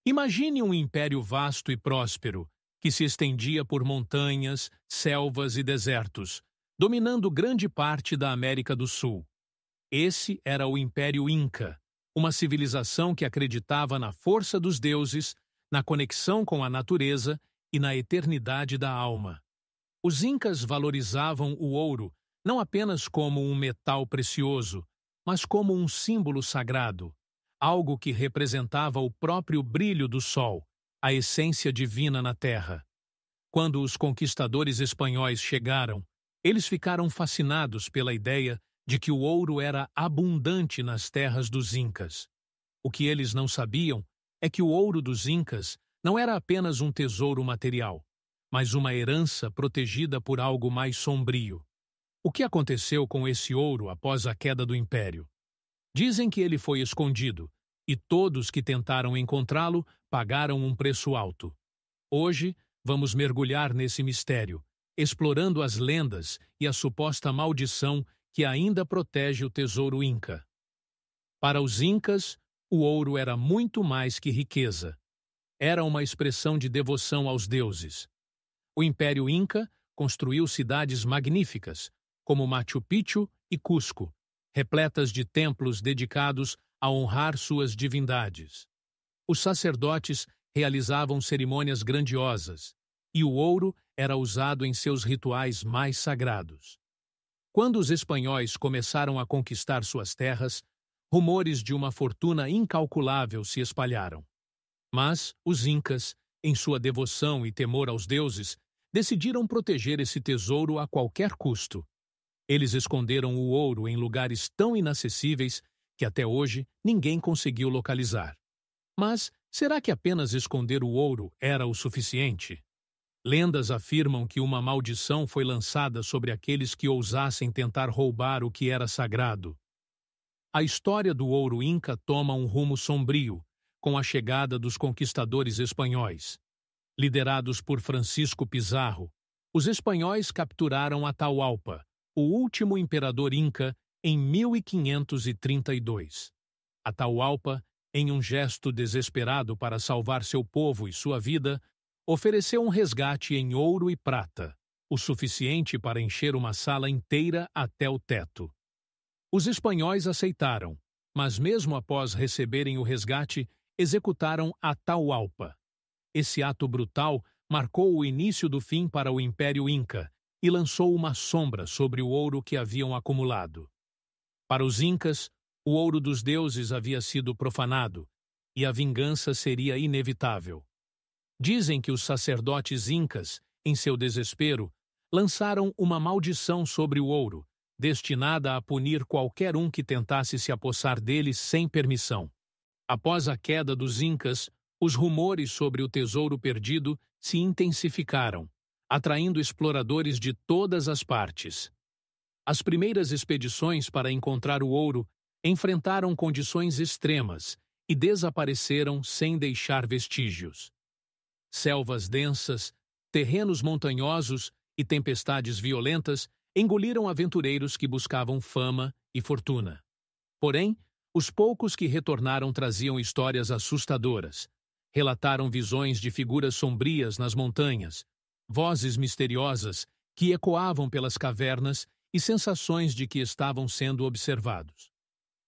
Imagine um império vasto e próspero, que se estendia por montanhas, selvas e desertos, dominando grande parte da América do Sul. Esse era o Império Inca, uma civilização que acreditava na força dos deuses, na conexão com a natureza e na eternidade da alma. Os incas valorizavam o ouro não apenas como um metal precioso, mas como um símbolo sagrado, algo que representava o próprio brilho do sol, a essência divina na terra. Quando os conquistadores espanhóis chegaram, eles ficaram fascinados pela ideia de que o ouro era abundante nas terras dos incas. O que eles não sabiam é que o ouro dos incas não era apenas um tesouro material, mas uma herança protegida por algo mais sombrio. O que aconteceu com esse ouro após a queda do império? Dizem que ele foi escondido, e todos que tentaram encontrá-lo pagaram um preço alto. Hoje, vamos mergulhar nesse mistério, explorando as lendas e a suposta maldição que ainda protege o tesouro inca. Para os incas, o ouro era muito mais que riqueza. Era uma expressão de devoção aos deuses. O Império Inca construiu cidades magníficas, como Machu Picchu e Cusco, repletas de templos dedicados a honrar suas divindades. Os sacerdotes realizavam cerimônias grandiosas, e o ouro era usado em seus rituais mais sagrados. Quando os espanhóis começaram a conquistar suas terras, rumores de uma fortuna incalculável se espalharam. Mas os incas, em sua devoção e temor aos deuses, decidiram proteger esse tesouro a qualquer custo. Eles esconderam o ouro em lugares tão inacessíveis que até hoje ninguém conseguiu localizar. Mas será que apenas esconder o ouro era o suficiente? Lendas afirmam que uma maldição foi lançada sobre aqueles que ousassem tentar roubar o que era sagrado. A história do ouro inca toma um rumo sombrio, com a chegada dos conquistadores espanhóis. Liderados por Francisco Pizarro, os espanhóis capturaram Atahualpa, o último imperador inca, em 1532. Atahualpa, em um gesto desesperado para salvar seu povo e sua vida, ofereceu um resgate em ouro e prata, o suficiente para encher uma sala inteira até o teto. Os espanhóis aceitaram, mas mesmo após receberem o resgate, executaram Atahualpa. Esse ato brutal marcou o início do fim para o Império Inca e lançou uma sombra sobre o ouro que haviam acumulado. Para os incas, o ouro dos deuses havia sido profanado, e a vingança seria inevitável. Dizem que os sacerdotes incas, em seu desespero, lançaram uma maldição sobre o ouro, destinada a punir qualquer um que tentasse se apossar dele sem permissão. Após a queda dos incas, os rumores sobre o tesouro perdido se intensificaram, atraindo exploradores de todas as partes. As primeiras expedições para encontrar o ouro enfrentaram condições extremas e desapareceram sem deixar vestígios. Selvas densas, terrenos montanhosos e tempestades violentas engoliram aventureiros que buscavam fama e fortuna. Porém, os poucos que retornaram traziam histórias assustadoras. Relataram visões de figuras sombrias nas montanhas, vozes misteriosas que ecoavam pelas cavernas e sensações de que estavam sendo observados.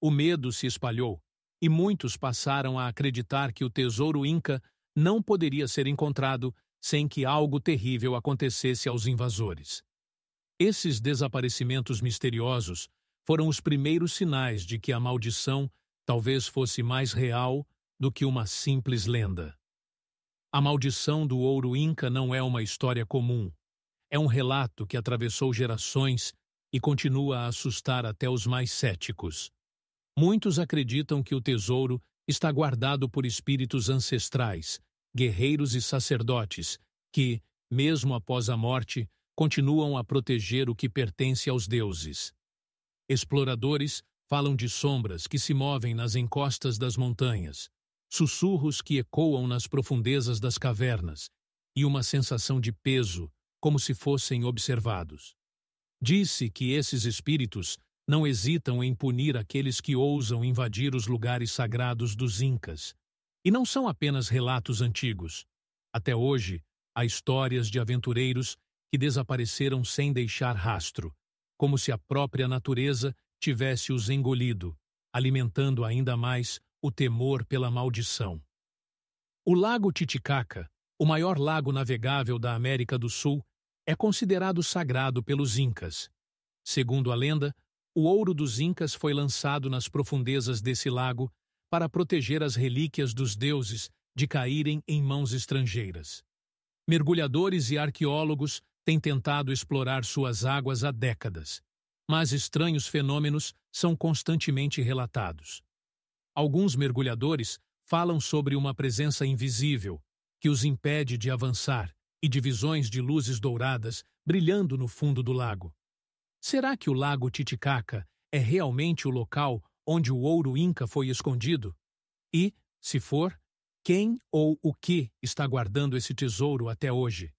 O medo se espalhou, e muitos passaram a acreditar que o tesouro inca não poderia ser encontrado sem que algo terrível acontecesse aos invasores. Esses desaparecimentos misteriosos foram os primeiros sinais de que a maldição talvez fosse mais real do que uma simples lenda. A maldição do ouro inca não é uma história comum. É um relato que atravessou gerações e continua a assustar até os mais céticos. Muitos acreditam que o tesouro está guardado por espíritos ancestrais, guerreiros e sacerdotes, que, mesmo após a morte, continuam a proteger o que pertence aos deuses. Exploradores falam de sombras que se movem nas encostas das montanhas, sussurros que ecoam nas profundezas das cavernas e uma sensação de peso, como se fossem observados. Diz-se que esses espíritos não hesitam em punir aqueles que ousam invadir os lugares sagrados dos incas, E não são apenas relatos antigos. Até hoje, há histórias de aventureiros que desapareceram sem deixar rastro, como se a própria natureza tivesse os engolido, alimentando ainda mais o temor pela maldição. O Lago Titicaca, o maior lago navegável da América do Sul, é considerado sagrado pelos Incas. Segundo a lenda, o ouro dos Incas foi lançado nas profundezas desse lago para proteger as relíquias dos deuses de caírem em mãos estrangeiras. Mergulhadores e arqueólogos têm tentado explorar suas águas há décadas, mas estranhos fenômenos são constantemente relatados. Alguns mergulhadores falam sobre uma presença invisível que os impede de avançar e de visões de luzes douradas brilhando no fundo do lago. Será que o Lago Titicaca é realmente o local onde o ouro inca foi escondido? E, se for, quem ou o que está guardando esse tesouro até hoje?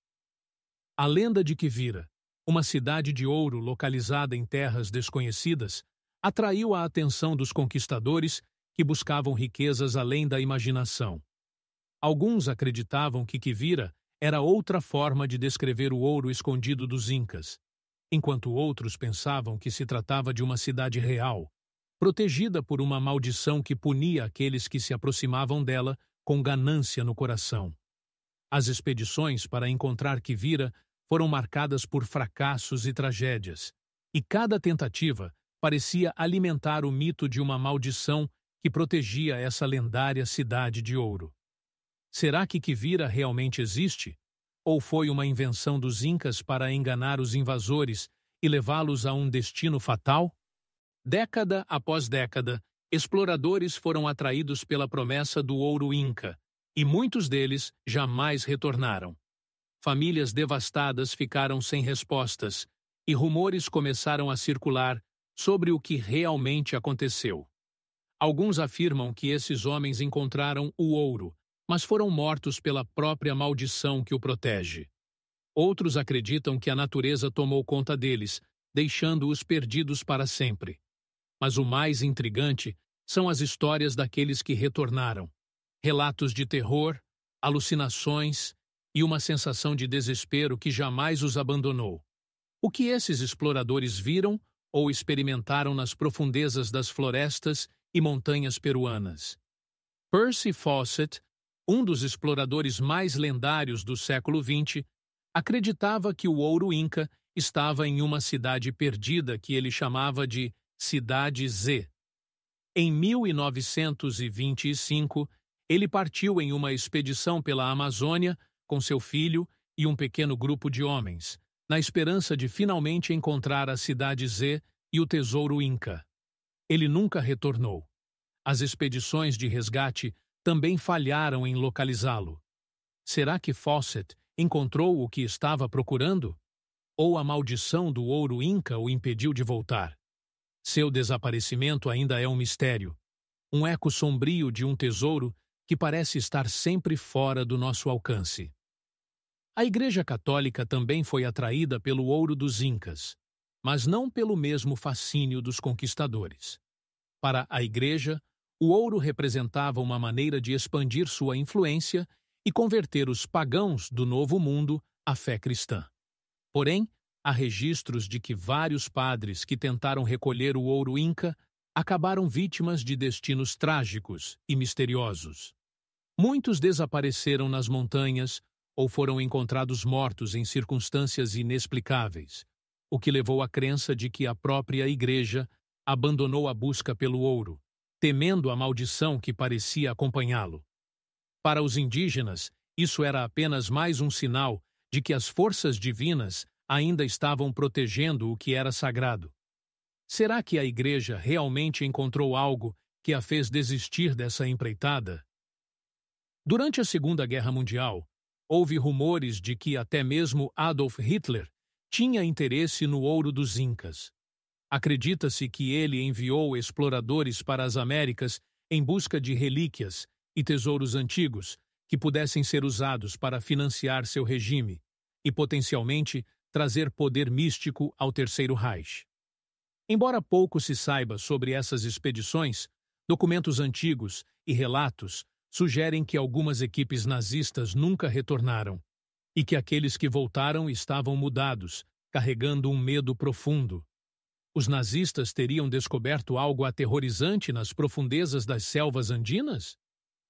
A lenda de Quivira, uma cidade de ouro localizada em terras desconhecidas, atraiu a atenção dos conquistadores que buscavam riquezas além da imaginação. Alguns acreditavam que Quivira era outra forma de descrever o ouro escondido dos Incas, enquanto outros pensavam que se tratava de uma cidade real, protegida por uma maldição que punia aqueles que se aproximavam dela com ganância no coração. As expedições para encontrar Quivira foram marcadas por fracassos e tragédias, e cada tentativa parecia alimentar o mito de uma maldição que protegia essa lendária cidade de ouro. Será que Quivira realmente existe? Ou foi uma invenção dos Incas para enganar os invasores e levá-los a um destino fatal? Década após década, exploradores foram atraídos pela promessa do ouro Inca, e muitos deles jamais retornaram. Famílias devastadas ficaram sem respostas, e rumores começaram a circular sobre o que realmente aconteceu. Alguns afirmam que esses homens encontraram o ouro, mas foram mortos pela própria maldição que o protege. Outros acreditam que a natureza tomou conta deles, deixando-os perdidos para sempre. Mas o mais intrigante são as histórias daqueles que retornaram. Relatos de terror, alucinações e uma sensação de desespero que jamais os abandonou. O que esses exploradores viram ou experimentaram nas profundezas das florestas e montanhas peruanas? Percy Fawcett, um dos exploradores mais lendários do século XX, acreditava que o ouro inca estava em uma cidade perdida que ele chamava de Cidade Z. Em 1925, ele partiu em uma expedição pela Amazônia com seu filho e um pequeno grupo de homens, na esperança de finalmente encontrar a Cidade Z e o tesouro inca. Ele nunca retornou. As expedições de resgate também falharam em localizá-lo. Será que Fawcett encontrou o que estava procurando? Ou a maldição do ouro inca o impediu de voltar? Seu desaparecimento ainda é um mistério, um eco sombrio de um tesouro que parece estar sempre fora do nosso alcance. A Igreja Católica também foi atraída pelo ouro dos Incas, mas não pelo mesmo fascínio dos conquistadores. Para a Igreja, o ouro representava uma maneira de expandir sua influência e converter os pagãos do Novo Mundo à fé cristã. Porém, há registros de que vários padres que tentaram recolher o ouro inca acabaram vítimas de destinos trágicos e misteriosos. Muitos desapareceram nas montanhas ou foram encontrados mortos em circunstâncias inexplicáveis, o que levou à crença de que a própria Igreja abandonou a busca pelo ouro, temendo a maldição que parecia acompanhá-lo. Para os indígenas, isso era apenas mais um sinal de que as forças divinas ainda estavam protegendo o que era sagrado. Será que a Igreja realmente encontrou algo que a fez desistir dessa empreitada? Durante a Segunda Guerra Mundial, houve rumores de que até mesmo Adolf Hitler tinha interesse no ouro dos Incas. Acredita-se que ele enviou exploradores para as Américas em busca de relíquias e tesouros antigos que pudessem ser usados para financiar seu regime e, potencialmente, trazer poder místico ao Terceiro Reich. Embora pouco se saiba sobre essas expedições, documentos antigos e relatos sugerem que algumas equipes nazistas nunca retornaram e que aqueles que voltaram estavam mudados, carregando um medo profundo. Os nazistas teriam descoberto algo aterrorizante nas profundezas das selvas andinas?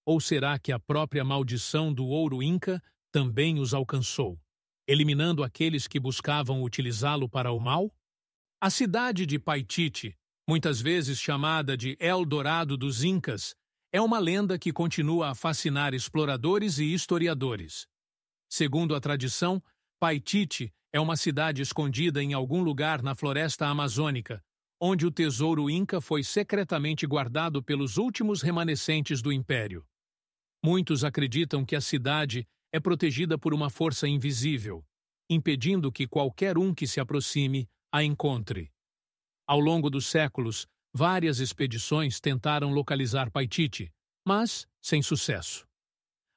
Ou será que a própria maldição do ouro inca também os alcançou, eliminando aqueles que buscavam utilizá-lo para o mal? A cidade de Paititi, muitas vezes chamada de El Dorado dos Incas, é uma lenda que continua a fascinar exploradores e historiadores. Segundo a tradição, Paititi é uma cidade escondida em algum lugar na floresta amazônica, onde o tesouro inca foi secretamente guardado pelos últimos remanescentes do império. Muitos acreditam que a cidade é protegida por uma força invisível, impedindo que qualquer um que se aproxime a encontre. Ao longo dos séculos, várias expedições tentaram localizar Paititi, mas sem sucesso.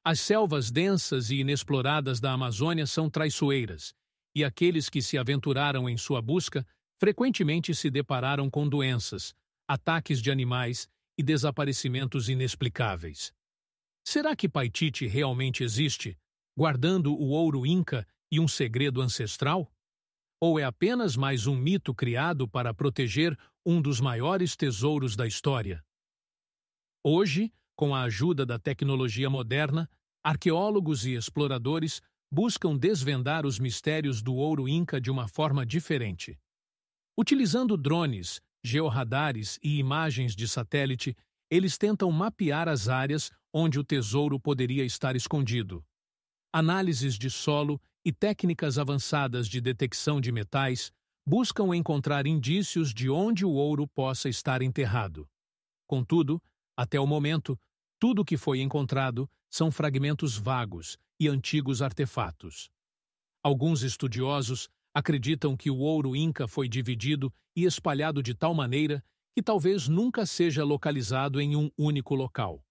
As selvas densas e inexploradas da Amazônia são traiçoeiras, e aqueles que se aventuraram em sua busca frequentemente se depararam com doenças, ataques de animais e desaparecimentos inexplicáveis. Será que Paititi realmente existe, guardando o ouro inca e um segredo ancestral? Ou é apenas mais um mito criado para proteger um dos maiores tesouros da história? Hoje, com a ajuda da tecnologia moderna, arqueólogos e exploradores buscam desvendar os mistérios do ouro inca de uma forma diferente. Utilizando drones, georradares e imagens de satélite, eles tentam mapear as áreas onde o tesouro poderia estar escondido. Análises de solo e técnicas avançadas de detecção de metais buscam encontrar indícios de onde o ouro possa estar enterrado. Contudo, até o momento, tudo o que foi encontrado são fragmentos vagos e antigos artefatos. Alguns estudiosos acreditam que o ouro inca foi dividido e espalhado de tal maneira que talvez nunca seja localizado em um único local.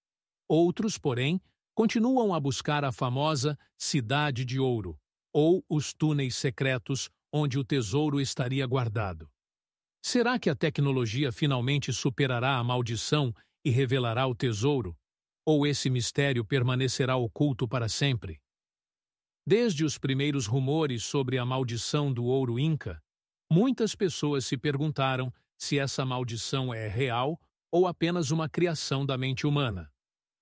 Outros, porém, continuam a buscar a famosa Cidade de Ouro, ou os túneis secretos onde o tesouro estaria guardado. Será que a tecnologia finalmente superará a maldição e revelará o tesouro? Ou esse mistério permanecerá oculto para sempre? Desde os primeiros rumores sobre a maldição do ouro inca, muitas pessoas se perguntaram se essa maldição é real ou apenas uma criação da mente humana.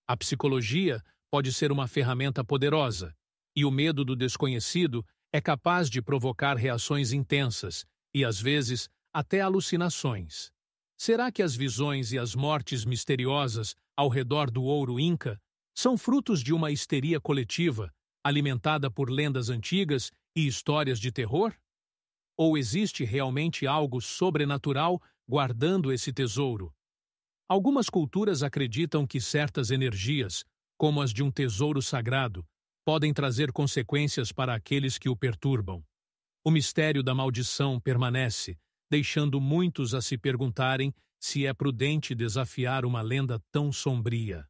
A psicologia pode ser uma ferramenta poderosa, e o medo do desconhecido é capaz de provocar reações intensas e, às vezes, até alucinações. Será que as visões e as mortes misteriosas ao redor do ouro inca são frutos de uma histeria coletiva, alimentada por lendas antigas e histórias de terror? Ou existe realmente algo sobrenatural guardando esse tesouro? Algumas culturas acreditam que certas energias, como as de um tesouro sagrado, podem trazer consequências para aqueles que o perturbam. O mistério da maldição permanece, deixando muitos a se perguntarem se é prudente desafiar uma lenda tão sombria.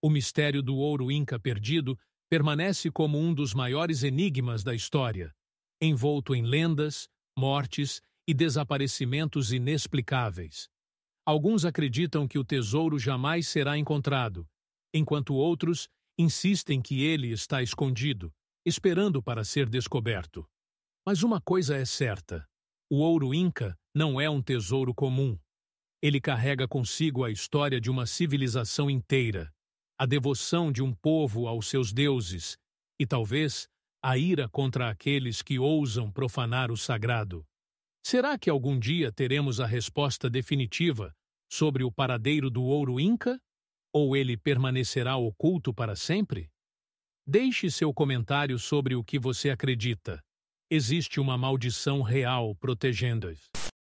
O mistério do ouro inca perdido permanece como um dos maiores enigmas da história, envolto em lendas, mortes e desaparecimentos inexplicáveis. Alguns acreditam que o tesouro jamais será encontrado, enquanto outros insistem que ele está escondido, esperando para ser descoberto. Mas uma coisa é certa: o ouro inca não é um tesouro comum. Ele carrega consigo a história de uma civilização inteira, a devoção de um povo aos seus deuses e, talvez, a ira contra aqueles que ousam profanar o sagrado. Será que algum dia teremos a resposta definitiva sobre o paradeiro do ouro inca? Ou ele permanecerá oculto para sempre? Deixe seu comentário sobre o que você acredita. Existe uma maldição real protegendo-os.